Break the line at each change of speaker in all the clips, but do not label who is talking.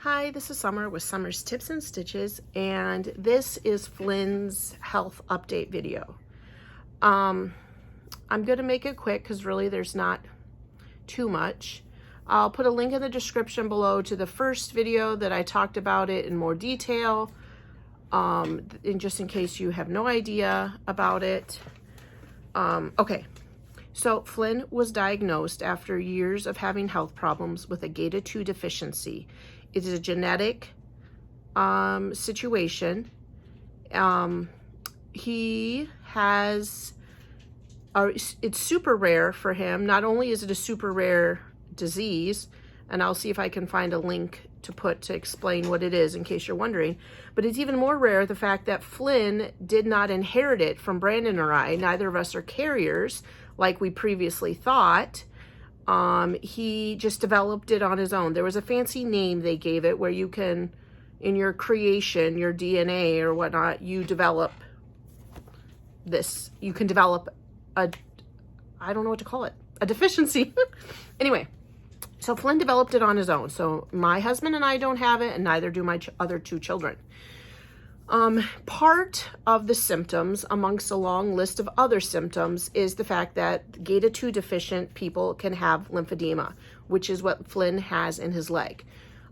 Hi, this is Summer with Summer's Tips and Stitches, and this is Flynn's health update video. I'm going to make it quick because really there's not too much. I'll put a link in the description below to the first video that I talked about it in more detail, and just in case you have no idea about it. Okay, so Flynn was diagnosed after years of having health problems with a Gata-2 deficiency. It is a genetic situation. He has, it's super rare for him. Not only is it a super rare disease, and I'll see if I can find a link to put to explain what it is in case you're wondering, but it's even more rare the fact that Flynn did not inherit it from Brandon or I. Neither of us are carriers like we previously thought. He just developed it on his own. There was a fancy name they gave it where you can, in your creation, your DNA or whatnot, you develop this. You can develop a, I don't know what to call it, a deficiency. Anyway, so Flynn developed it on his own. So my husband and I don't have it, and neither do my other two children. Part of the symptoms, amongst a long list of other symptoms, is the fact that Gata-2 deficient people can have lymphedema, which is what Flynn has in his leg.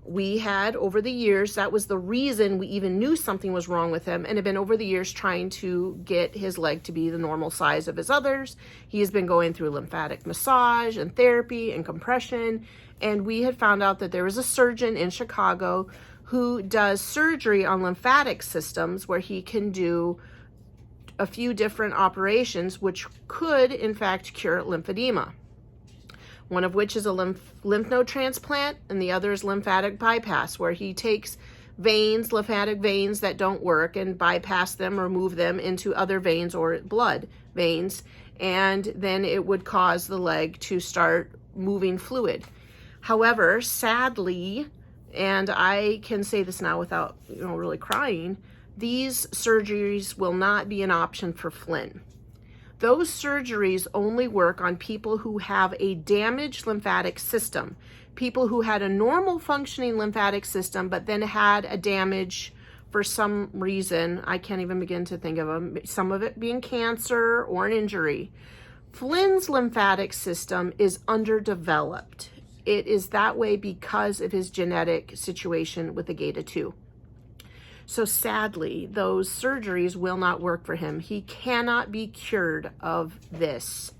We had, over the years, that was the reason we even knew something was wrong with him, and have been over the years trying to get his leg to be the normal size of his others. He has been going through lymphatic massage and therapy and compression, and we had found out that there was a surgeon in Chicago who does surgery on lymphatic systems where he can do a few different operations which could, in fact, cure lymphedema. One of which is a lymph node transplant, and the other is lymphatic bypass, where he takes veins, lymphatic veins that don't work, and bypass them or move them into other veins or blood veins, and then it would cause the leg to start moving fluid. However, sadly, and I can say this now without, really crying, these surgeries will not be an option for Flynn. Those surgeries only work on people who have a damaged lymphatic system, people who had a normal functioning lymphatic system, but then had a damage for some reason. I can't even begin to think of them, some of it being cancer or an injury. Flynn's lymphatic system is underdeveloped. It is that way because of his genetic situation with the Gata-2. So sadly, those surgeries will not work for him. He cannot be cured of this.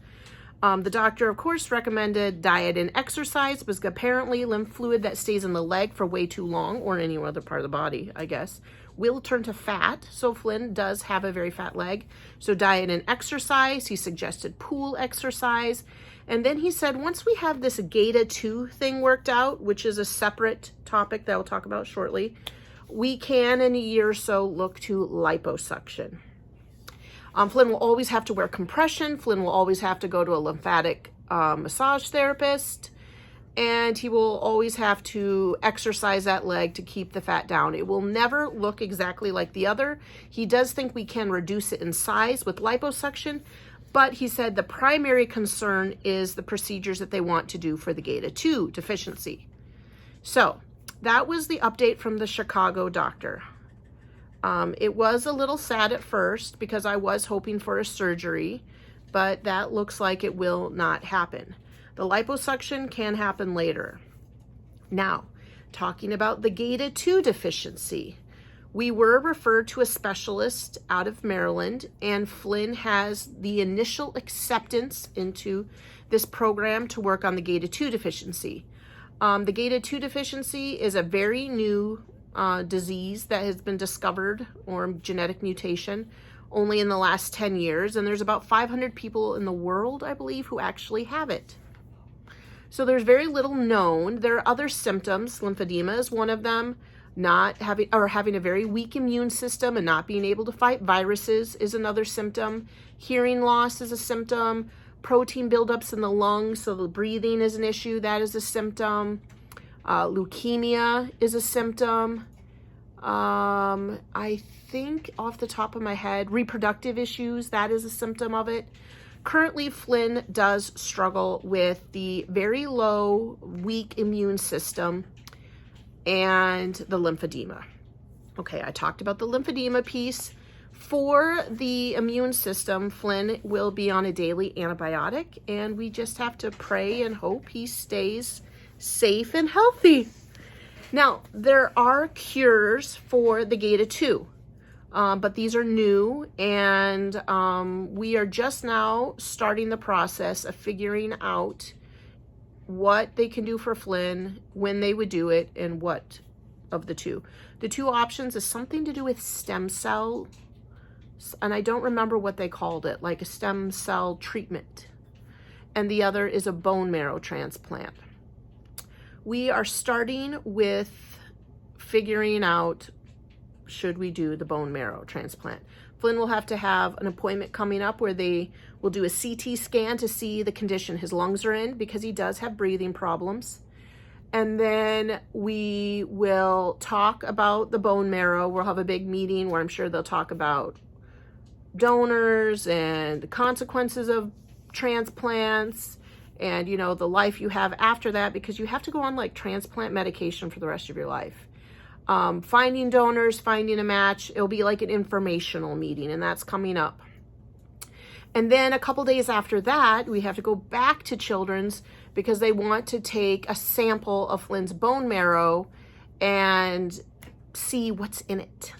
The doctor, of course, recommended diet and exercise because apparently lymph fluid that stays in the leg for way too long, or any other part of the body, I guess, will turn to fat. So Flynn does have a very fat leg. So diet and exercise, he suggested pool exercise. And then he said, once we have this Gata-2 thing worked out, which is a separate topic that I'll talk about shortly, we can, in a year or so, look to liposuction. Flynn will always have to wear compression. Flynn will always have to go to a lymphatic massage therapist. And he will always have to exercise that leg to keep the fat down. It will never look exactly like the other. He does think we can reduce it in size with liposuction, but he said the primary concern is the procedures that they want to do for the Gata-2 deficiency. So that was the update from the Chicago doctor. It was a little sad at first because I was hoping for a surgery, but that looks like it will not happen. The liposuction can happen later. Now, talking about the Gata-2 deficiency, we were referred to a specialist out of Maryland, and Flynn has the initial acceptance into this program to work on the Gata-2 deficiency. The Gata-2 deficiency is a very new disease that has been discovered, or genetic mutation, only in the last 10 years, and there's about 500 people in the world, I believe, who actually have it. So there's very little known. There are other symptoms. Lymphedema is one of them. Having a very weak immune system and not being able to fight viruses is another symptom. Hearing loss is a symptom. Protein buildups in the lungs, so the breathing is an issue. That is a symptom. Leukemia is a symptom. I think off the top of my head, reproductive issues, that is a symptom of it. Currently, Flynn does struggle with the very low, weak immune system and the lymphedema. Okay, I talked about the lymphedema piece. For the immune system, Flynn will be on a daily antibiotic, and we just have to pray and hope he stays safe and healthy. Now, there are cures for the Gata 2, but these are new, and we are just now starting the process of figuring out what they can do for Flynn, when they would do it, and what of the two. The two options is something to do with stem cell, and I don't remember what they called it, like a stem cell treatment. And the other is a bone marrow transplant. We are starting with figuring out, should we do the bone marrow transplant? Flynn will have to have an appointment coming up where they will do a CT scan to see the condition his lungs are in, because he does have breathing problems. And then we will talk about the bone marrow. We'll have a big meeting where I'm sure they'll talk about donors and the consequences of transplants and, you know, the life you have after that, because you have to go on like transplant medication for the rest of your life. Finding donors, finding a match. It'll be like an informational meeting, and that's coming up. And then a couple days after that, we have to go back to Children's because they want to take a sample of Flynn's bone marrow and see what's in it.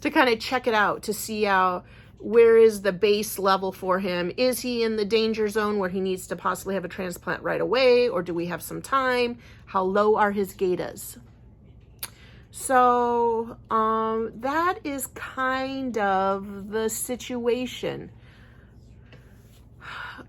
To kind of check it out, to see where is the base level for him. Is he in the danger zone where he needs to possibly have a transplant right away, or do we have some time? How low are his gatas? So that is kind of the situation.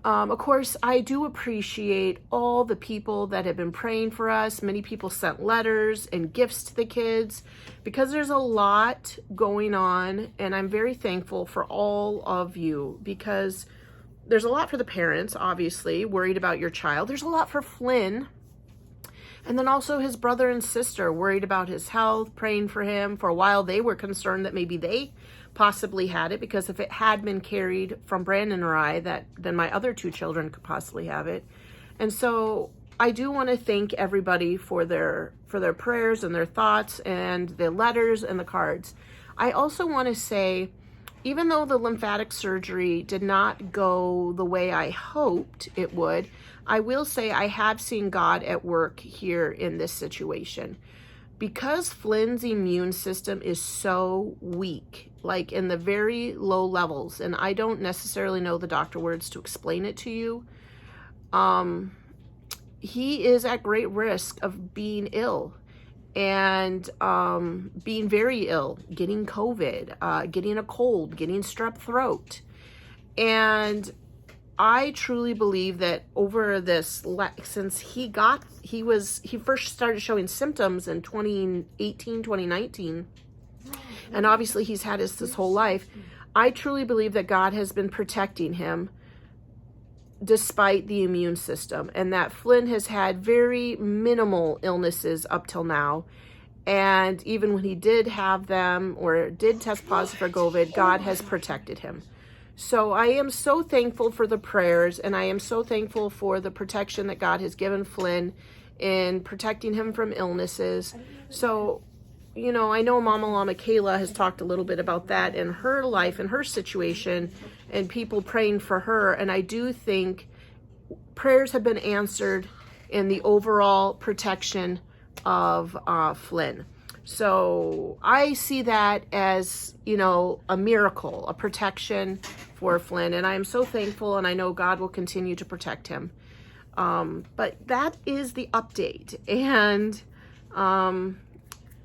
Of course, I do appreciate all the people that have been praying for us. Many people sent letters and gifts to the kids, because there's a lot going on, and I'm very thankful for all of you, because there's a lot for the parents, obviously, worried about your child. There's a lot for Flynn, and then also his brother and sister, worried about his health, praying for him. For a while, they were concerned that maybe they possibly had it, because if it had been carried from Brandon or I, then my other two children could possibly have it. And so I do want to thank everybody for their prayers and their thoughts and the letters and the cards. I also want to say, even though the lymphatic surgery did not go the way I hoped it would, I will say I have seen God at work here in this situation. Because Flynn's immune system is so weak, like in the very low levels, and I don't necessarily know the doctor words to explain it to you, he is at great risk of being ill and being very ill, getting COVID, getting a cold, getting strep throat. And I truly believe that over this, since he first started showing symptoms in 2018, 2019, and obviously he's had this whole life, I truly believe that God has been protecting him despite the immune system, and that Flynn has had very minimal illnesses up till now. And even when he did have them or did test positive for COVID, God has protected him. So I am so thankful for the prayers, and I am so thankful for the protection that God has given Flynn in protecting him from illnesses. So, you know, I know Mama Llama Kayla has talked a little bit about that in her life and her situation, and people praying for her. And I do think prayers have been answered in the overall protection of Flynn. So I see that as, you know, a miracle, a protection for Flynn. And I am so thankful, and I know God will continue to protect him. But that is the update. And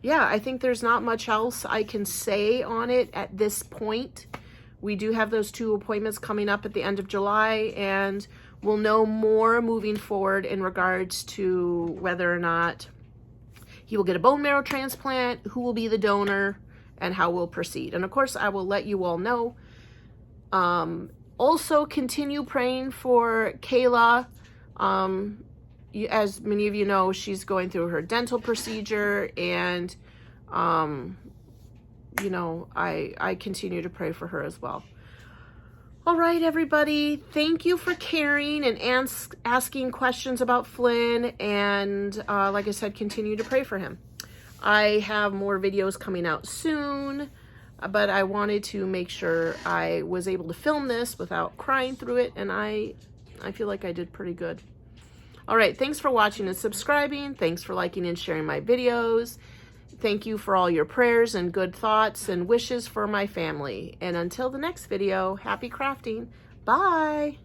yeah, I think there's not much else I can say on it at this point. We do have those 2 appointments coming up at the end of July, and we'll know more moving forward in regards to whether or not he will get a bone marrow transplant, who will be the donor, and how we'll proceed. And of course, I will let you all know. Also, continue praying for Kayla. As many of you know, she's going through her dental procedure, and you know, I continue to pray for her as well. All right, everybody. Thank you for caring and asking questions about Flynn. And like I said, continue to pray for him. I have more videos coming out soon, but I wanted to make sure I was able to film this without crying through it. And I feel like I did pretty good. All right. Thanks for watching and subscribing. Thanks for liking and sharing my videos. Thank you for all your prayers and good thoughts and wishes for my family. And until the next video, happy crafting. Bye.